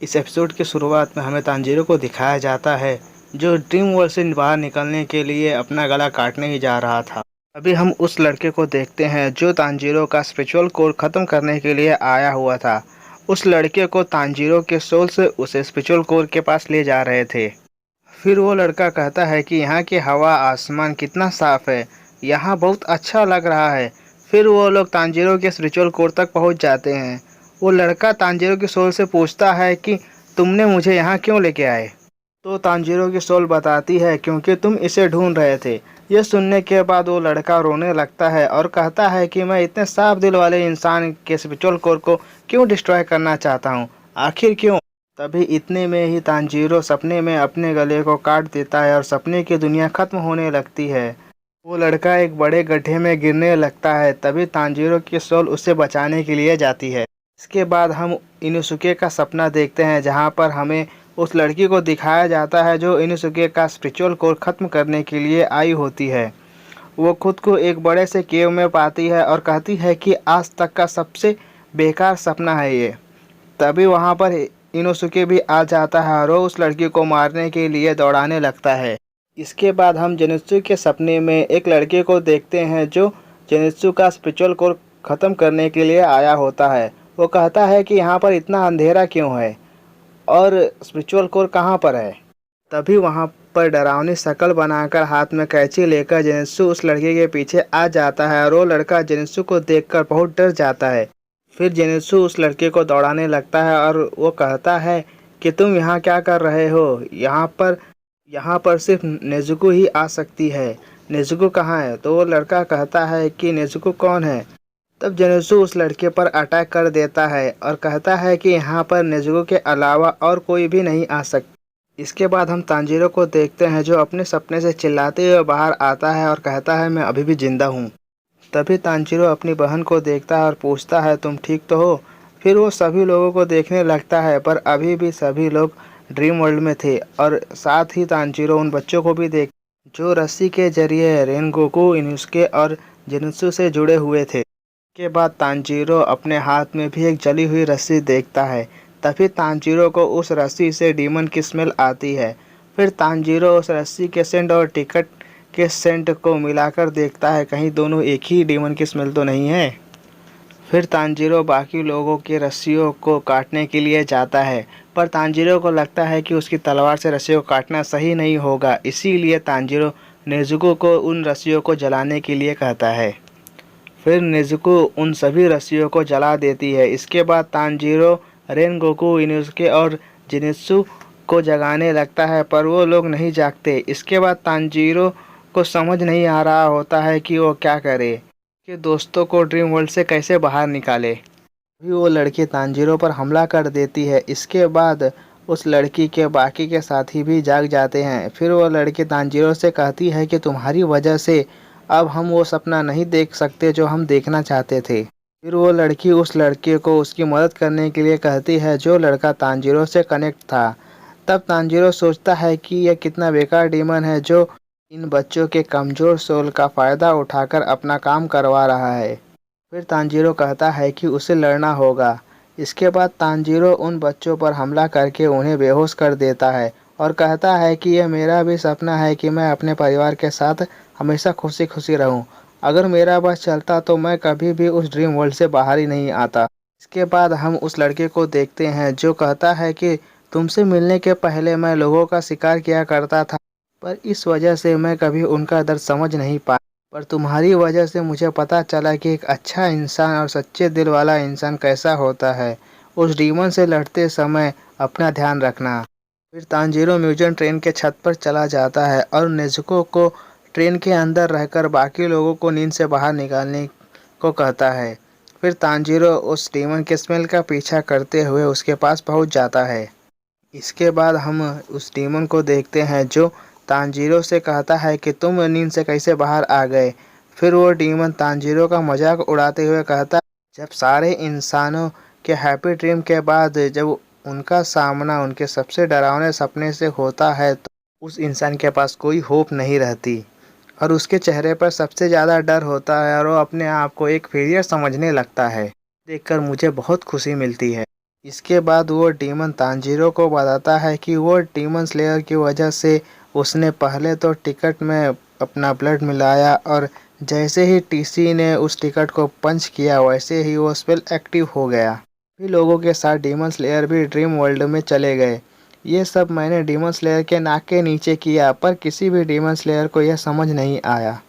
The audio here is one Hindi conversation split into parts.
इस एपिसोड की शुरुआत में हमें तांजीरो को दिखाया जाता है जो ड्रीम वर्ल्ड से बाहर निकलने के लिए अपना गला काटने ही जा रहा था। अभी हम उस लड़के को देखते हैं जो तांजीरो का स्पिरिचुअल कोर ख़त्म करने के लिए आया हुआ था। उस लड़के को तांजीरो के सोल से उसे स्पिरिचुअल कोर के पास ले जा रहे थे। फिर वो लड़का कहता है कि यहाँ की हवा आसमान कितना साफ़ है, यहाँ बहुत अच्छा लग रहा है। फिर वो लोग तांजीरो के स्पिरिचुअल कोर तक पहुँच जाते हैं। वो लड़का तांजीरो की सोल से पूछता है कि तुमने मुझे यहाँ क्यों लेके आए। तो तांजीरो की सोल बताती है क्योंकि तुम इसे ढूंढ रहे थे। यह सुनने के बाद वो लड़का रोने लगता है और कहता है कि मैं इतने साफ दिल वाले इंसान के स्पिरिचुअल कोर को क्यों डिस्ट्रॉय करना चाहता हूँ, आखिर क्यों। तभी इतने में ही तांजीरो सपने में अपने गले को काट देता है और सपने की दुनिया खत्म होने लगती है। वो लड़का एक बड़े गड्ढे में गिरने लगता है। तभी तांजीरो की सोल उसे बचाने के लिए जाती है। इसके बाद हम इनुसुके का सपना देखते हैं जहाँ पर हमें उस लड़की को दिखाया जाता है जो इनुसुके का स्पिरिचुअल कोर ख़त्म करने के लिए आई होती है। वो खुद को एक बड़े से केव में पाती है और कहती है कि आज तक का सबसे बेकार सपना है ये। तभी वहाँ पर इनोसुके भी आ जाता है और वो उस लड़की को मारने के लिए दौड़ाने लगता है। इसके बाद हम जेनित्सु के सपने में एक लड़के को देखते हैं जो जेनित्सु का स्पिरिचुअल कोर ख़त्म करने के लिए आया होता है। वो कहता है कि यहाँ पर इतना अंधेरा क्यों है और स्पिरिचुअल कोर कहाँ पर है। तभी वहाँ पर डरावनी शक्ल बनाकर हाथ में कैंची लेकर जेनित्सु उस लड़के के पीछे आ जाता है और वो लड़का जेनित्सु को देखकर बहुत डर जाता है। फिर जेनित्सु उस लड़के को दौड़ाने लगता है और वो कहता है कि तुम यहाँ क्या कर रहे हो, यहाँ पर सिर्फ नेजुको ही आ सकती है, नेजुको कहाँ है। तो वो लड़का कहता है कि नेजुको कौन है। तब जेनित्सु उस लड़के पर अटैक कर देता है और कहता है कि यहाँ पर नेजुको के अलावा और कोई भी नहीं आ सकता। इसके बाद हम तांजीरो को देखते हैं जो अपने सपने से चिल्लाते हुए बाहर आता है और कहता है मैं अभी भी जिंदा हूँ। तभी तांजीरो अपनी बहन को देखता है और पूछता है तुम ठीक तो हो। फिर वो सभी लोगों को देखने लगता है पर अभी भी सभी लोग ड्रीम वर्ल्ड में थे और साथ ही तांजीरो उन बच्चों को भी देख जो रस्सी के जरिए रेनगोकू, इनुसुके और जेनित्सु से जुड़े हुए थे। के बाद तांजीरो अपने हाथ में भी एक जली हुई रस्सी देखता है। तभी तांजीरो को उस रस्सी से डीमन की स्मेल आती है। फिर तांजीरो उस रस्सी के सेंट और टिकट के सेंट को मिलाकर देखता है कहीं दोनों एक ही डीमन की स्मेल तो नहीं है। फिर तांजीरो बाकी लोगों की रस्सियों को काटने के लिए जाता है पर तांजीरो को लगता है कि उसकी तलवार से रस्सियों को काटना सही नहीं होगा, इसीलिए तांजीरो नेजुको को उन रस्सियों को जलाने के लिए कहता है। फिर नेजुको उन सभी रस्सियों को जला देती है। इसके बाद तांजीरो रेनगोकू, इनुसुके और जेनित्सु को जगाने लगता है पर वो लोग नहीं जागते। इसके बाद तांजीरो को समझ नहीं आ रहा होता है कि वो क्या करे, कि दोस्तों को ड्रीम वर्ल्ड से कैसे बाहर निकाले। अभी वो लड़की तांजीरो पर हमला कर देती है। इसके बाद उस लड़की के बाकी के साथी भी जाग जाते हैं। फिर वो लड़की तांजीरो से कहती है कि तुम्हारी वजह से अब हम वो सपना नहीं देख सकते जो हम देखना चाहते थे। फिर वो लड़की उस लड़के को उसकी मदद करने के लिए कहती है जो लड़का तांजीरो से कनेक्ट था। तब तांजीरो सोचता है कि यह कितना बेकार डीमन है जो इन बच्चों के कमज़ोर सोल का फ़ायदा उठाकर अपना काम करवा रहा है। फिर तांजीरो कहता है कि उसे लड़ना होगा। इसके बाद तांजीरो उन बच्चों पर हमला करके उन्हें बेहोश कर देता है और कहता है कि यह मेरा भी सपना है कि मैं अपने परिवार के साथ हमेशा खुशी खुशी रहूं। अगर मेरा बस चलता तो मैं कभी भी उस ड्रीम वर्ल्ड से बाहर ही नहीं आता। इसके बाद हम उस लड़के को देखते हैं जो कहता है कि तुमसे मिलने के पहले मैं लोगों का शिकार किया करता था पर इस वजह से मैं कभी उनका दर्द समझ नहीं पाया, पर तुम्हारी वजह से मुझे पता चला कि एक अच्छा इंसान और सच्चे दिल वाला इंसान कैसा होता है। उस डीमन से लड़ते समय अपना ध्यान रखना। फिर तांजीरो म्यूजियम ट्रेन के छत पर चला जाता है और नेजुको को ट्रेन के अंदर रहकर बाकी लोगों को नींद से बाहर निकालने को कहता है। फिर तांजीरो उस डीमन के स्मेल का पीछा करते हुए उसके पास पहुंच जाता है। इसके बाद हम उस डीमन को देखते हैं जो तांजीरो से कहता है कि तुम नींद से कैसे बाहर आ गए। फिर वो डीमन तांजीरो का मजाक उड़ाते हुए कहता है जब सारे इंसानों के हैप्पी ड्रीम के बाद जब उनका सामना उनके सबसे डरावने सपने से होता है तो उस इंसान के पास कोई होप नहीं रहती और उसके चेहरे पर सबसे ज़्यादा डर होता है और वो अपने आप को एक फेलियर समझने लगता है। देखकर मुझे बहुत खुशी मिलती है। इसके बाद वो डीमन तांजीरो को बताता है कि वो डीमन स्लेयर की वजह से उसने पहले तो टिकट में अपना ब्लड मिलाया और जैसे ही टीसी ने उस टिकट को पंच किया वैसे ही वो स्पेल एक्टिव हो गया। भी लोगों के साथ डीमन स्लेयर भी ड्रीम वर्ल्ड में चले गए। ये सब मैंने डीमन स्लेयर के नाक के नीचे किया, पर किसी भी डीमन स्लेयर को यह समझ नहीं आया।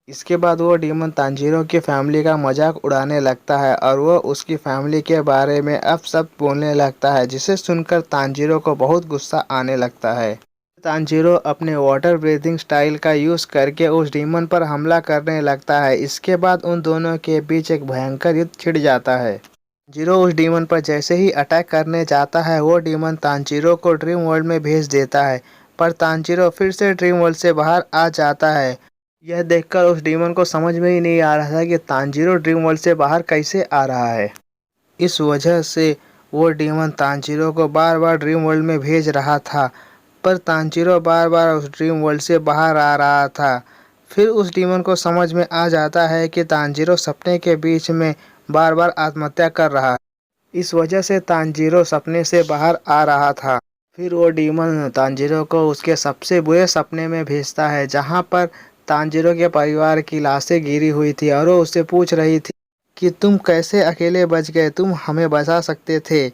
इसके बाद वो डीमन तांजीरो की फैमिली का मजाक उड़ाने लगता है और वो उसकी फैमिली के बारे में अपशब्द बोलने लगता है, जिसे सुनकर तांजीरो को बहुत गुस्सा आने लगता है। तांजीरो अपने वाटर ब्रीथिंग स्टाइल का यूज़ करके उस डीमन पर हमला करने लगता है। इसके बाद उन दोनों के बीच एक भयंकर युद्ध छिड़ जाता है। तांजीरो उस डीमन पर जैसे ही अटैक करने जाता है, वो डीमन तांजीरो को ड्रीम वर्ल्ड में भेज देता है, पर तांजीरो फिर से ड्रीम वर्ल्ड से बाहर आ जाता है। यह देखकर उस डीमन को समझ में ही नहीं आ रहा था कि तांजीरो ड्रीम वर्ल्ड से बाहर कैसे आ रहा है। इस वजह से वो डीमन तांजीरो को बार बार ड्रीम वर्ल्ड में भेज रहा था, पर तांजीरो बार बार उस ड्रीम वर्ल्ड से बाहर आ रहा था। फिर उस डीमन को समझ में आ जाता है कि तांजीरो सपने के बीच में बार बार आत्महत्या कर रहा है। इस वजह से तांजीरो सपने से बाहर आ रहा था। फिर वो डीमन तांजीरो को उसके सबसे बुरे सपने में भेजता है, जहाँ पर तांजीरो के परिवार की लाशें गिरी हुई थी और वो उससे पूछ रही थी कि तुम कैसे अकेले बच गए, तुम हमें बचा सकते थे,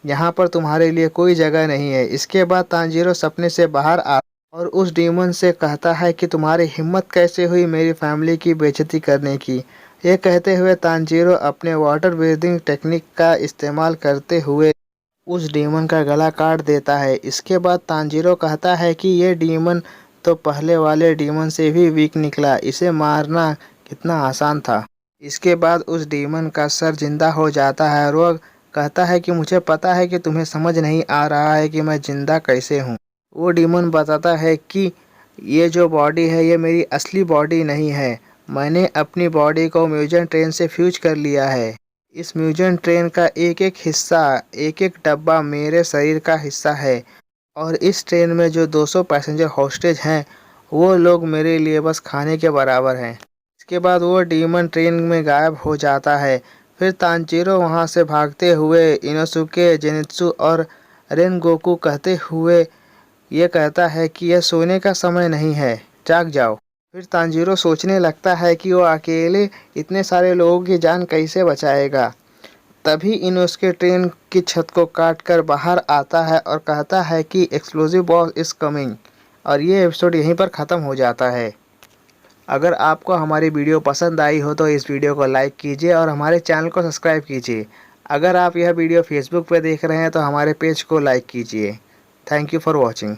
यहाँ पर तुम्हारे लिए कोई जगह नहीं है। इसके बाद तांजीरो सपने से बाहर आ और उस डीमन से कहता है कि तुम्हारी हिम्मत कैसे हुई मेरी फैमिली की बेइज्जती करने की। ये कहते हुए तांजीरो अपने वाटर ब्रीथिंग टेक्निक का इस्तेमाल करते हुए उस डीमन का गला काट देता है। इसके बाद तांजीरो कहता है कि ये डीमन तो पहले वाले डीमन से भी वीक निकला, इसे मारना कितना आसान था। इसके बाद उस डीमन का सर जिंदा हो जाता है और वो कहता है कि मुझे पता है कि तुम्हें समझ नहीं आ रहा है कि मैं जिंदा कैसे हूँ। वो डीमन बताता है कि ये जो बॉडी है ये मेरी असली बॉडी नहीं है, मैंने अपनी बॉडी को म्यूजियम ट्रेन से फ्यूज कर लिया है। इस म्यूजियम ट्रेन का एक एक हिस्सा, एक एक डब्बा मेरे शरीर का हिस्सा है और इस ट्रेन में जो 200 पैसेंजर हॉस्टेज हैं वो लोग मेरे लिए बस खाने के बराबर हैं। इसके बाद वो डीमन ट्रेन में गायब हो जाता है। फिर तांजीरो वहाँ से भागते हुए इनोसुके, जेनित्सु और रेनगोकू कहते हुए ये कहता है कि यह सोने का समय नहीं है, जाग जाओ। फिर तांजीरो सोचने लगता है कि वो अकेले इतने सारे लोगों की जान कैसे बचाएगा। तभी इनोसुके ट्रेन की छत को काटकर बाहर आता है और कहता है कि एक्सप्लोसिव बॉस इज कमिंग, और ये एपिसोड यहीं पर ख़त्म हो जाता है। अगर आपको हमारी वीडियो पसंद आई हो तो इस वीडियो को लाइक कीजिए और हमारे चैनल को सब्सक्राइब कीजिए। अगर आप यह वीडियो फेसबुक पर देख रहे हैं तो हमारे पेज को लाइक कीजिए। Thank you for watching.